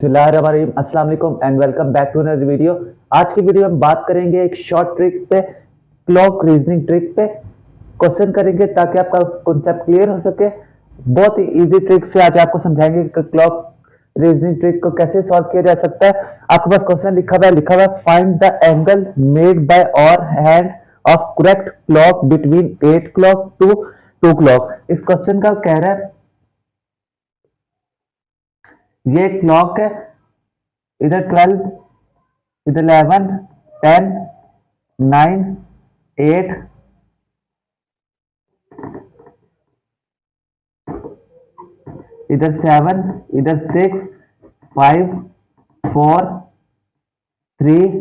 अस्सलाम वालेकुम and welcome back to another video. आज की वीडियो में बात करेंगे एक शॉर्ट ट्रिक पे, क्लॉक रीजनिंग ट्रिक पे क्वेश्चन करेंगे ताकि आपका कॉन्सेप्ट क्लियर हो सके। बहुत ही इजी ट्रिक से आज आपको समझाएंगे कि क्लॉक रीजनिंग ट्रिक को कैसे सॉल्व किया जा सकता है। आपके पास क्वेश्चन लिखा हुआ है find the angle made by hour hand of correct clock between 8 clock to 2 clock. इस क्वेश्चन का कह रहा है ये क्लॉक है, इधर 12, इधर 11, 10, 9, 8, इधर 7, इधर 6, 5, 4, 3,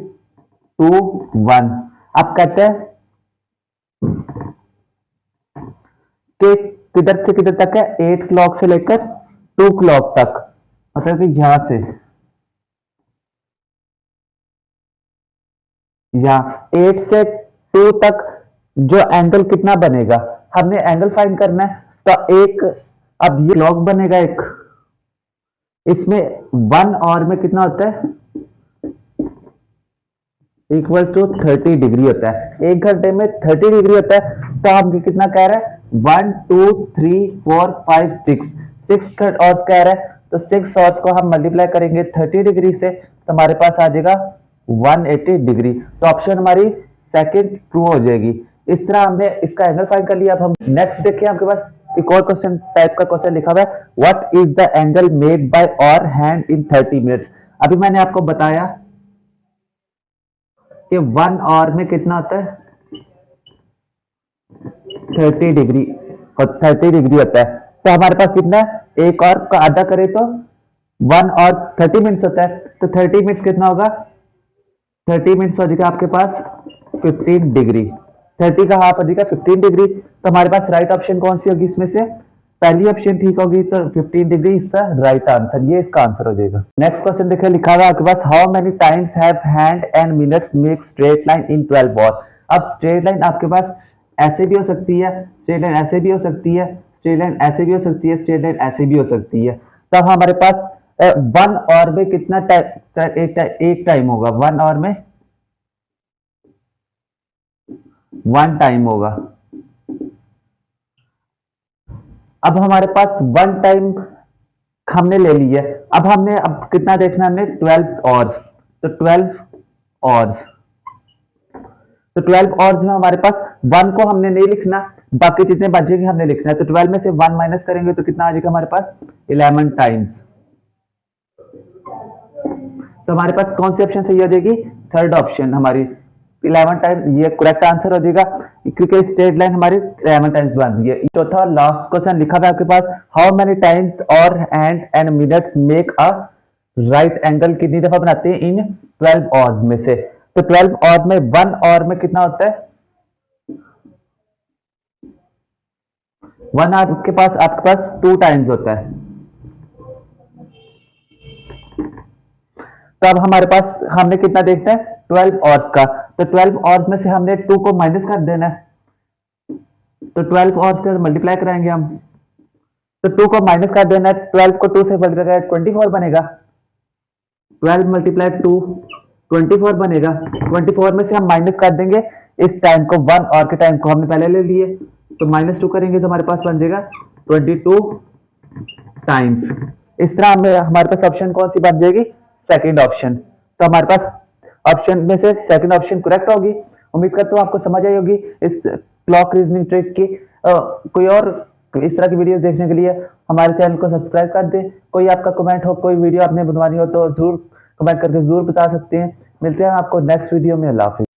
2, 1। अब कहते हैं कि किधर से किधर तक है, 8 क्लॉक से लेकर 2 क्लॉक तक, मतलब कि यहां से यहां 8 से 2 तक जो एंगल कितना बनेगा, हमने एंगल फाइंड करना है। तो एक अब ये क्लॉक बनेगा एक, इसमें 1 आवर में कितना होता है, इक्वल टू 30 डिग्री होता है। 1 घंटे में 30 डिग्री होता है। तो हम कितना कह रहे हैं, 1 2 3 4 5 6 और कह रहा है। तो 6 आवर्स को हम मल्टीप्लाई करेंगे 30 डिग्री से, तो हमारे पास आ जाएगा 180 डिग्री। तो ऑप्शन हमारी सेकंड ट्रू हो जाएगी। इस तरह हमने इसका एंगल फाइंड कर लिया। अब हम नेक्स्ट देखिए, आपके पास एक और क्वेश्चन टाइप का क्वेश्चन लिखा हुआ है what is the angle made by hour hand in 30 minutes. अभी मैंने आपको बताया कि 1 आवर में कितना होता है, 30 डिग्री, और 30 डिग्री होता है। तो हमारे पास कितना है, एक और का आधा करें तो 1 और 30 मिनट्स होता है। तो 30 मिनट्स कितना होगा, 30 मिनट्स हो जाएगा आपके पास 15 डिग्री। 30 का हाफ हो जाएगा 15 डिग्री। तो हमारे पास राइट ऑप्शन कौन सी होगी, इसमें से पहली ऑप्शन ठीक होगी। तो 15 डिग्री इसका राइट आंसर, ये इसका आंसर हो जाएगा। नेक्स्ट क्वेश्चन देखिए, लिखा हुआ आपके पास how many times have hand and minutes make straight line in 12 hour. अब स्ट्रेट लाइन आपके पास ऐसे भी हो सकती है, स्ट्रेट लाइन ऐसे भी हो सकती है, स्ट्रेट लाइन ऐसे भी हो सकती है, स्ट्रेट लाइन ऐसे भी हो सकती है। तब हमारे पास 1 आवर में कितना एक टाइम होगा, 1 आवर में 1 टाइम होगा। अब हमारे पास 1 टाइम हमने ले लिया। अब कितना देखना है हमने, 12 आवर्स। तो 12 आवर्स, तो 12 आवर्स में हमारे पास 1 को हमने नहीं लिखना, बाकी जितने बचेंगे हमने लिखना है। तो 12 में से 1 माइनस करेंगे तो कितना आ जाएगा हमारे पास, 11 टाइम्स। तो हमारे पास कौन सी ऑप्शन सही हो जाएगी, थर्ड ऑप्शन हमारी 11 टाइम्स, ये करेक्ट आंसर हो जाएगा, क्योंकि स्ट्रेट लाइन हमारी 11 टाइम्स बन रही है। चौथा और लास्ट क्वेश्चन लिखा है आपके पास हाउ मेनी टाइम्स और hand and minutes make a right angle, कितनी दफा बनाते हैं इन 12 आवर्स में से। तो 12 आवर में 1 आवर में कितना होता है, 1 आवर के पास आपके पास 2 टाइम्स होता है। तो अब हमारे पास हमने कितना देखना है, 12 आवर्स का। तो 12 आवर्स में से हमने 2 को माइनस कर देना है। तो 12 आवर्स का मल्टीप्लाई कराएंगे हम, तो 2 को माइनस कर देना है। 12 को 2 से मल्टीप्लाई करें 24 बनेगा। 12 मल्टीप्लाई 2 24 बनेगा। 24 में से हम माइनस कर देंगे इस टाइम को, 1 आवर के टाइम को हमने पहले ले लिए, तो -2 करेंगे तो हमारे पास बन जाएगा 22 टाइम्स। इस तरह हमारे पास ऑप्शन कौन सी बन जाएगी, सेकंड ऑप्शन। तो हमारे पास ऑप्शन में से सेकंड ऑप्शन करेक्ट होगी। उम्मीद करता हूँ आपको समझ आई होगी इस क्लॉक रीजनिंग ट्रिक की। कोई और इस तरह की वीडियोस देखने के लिए हमारे चैनल को सब्सक्राइब कर दे। कोई आपका कमेंट हो, कोई वीडियो आपने बनवानी हो तो जरूर कमेंट करके जरूर बता सकते हैं। मिलते हैं आपको नेक्स्ट वीडियो में। अल्लाह हाफिज़।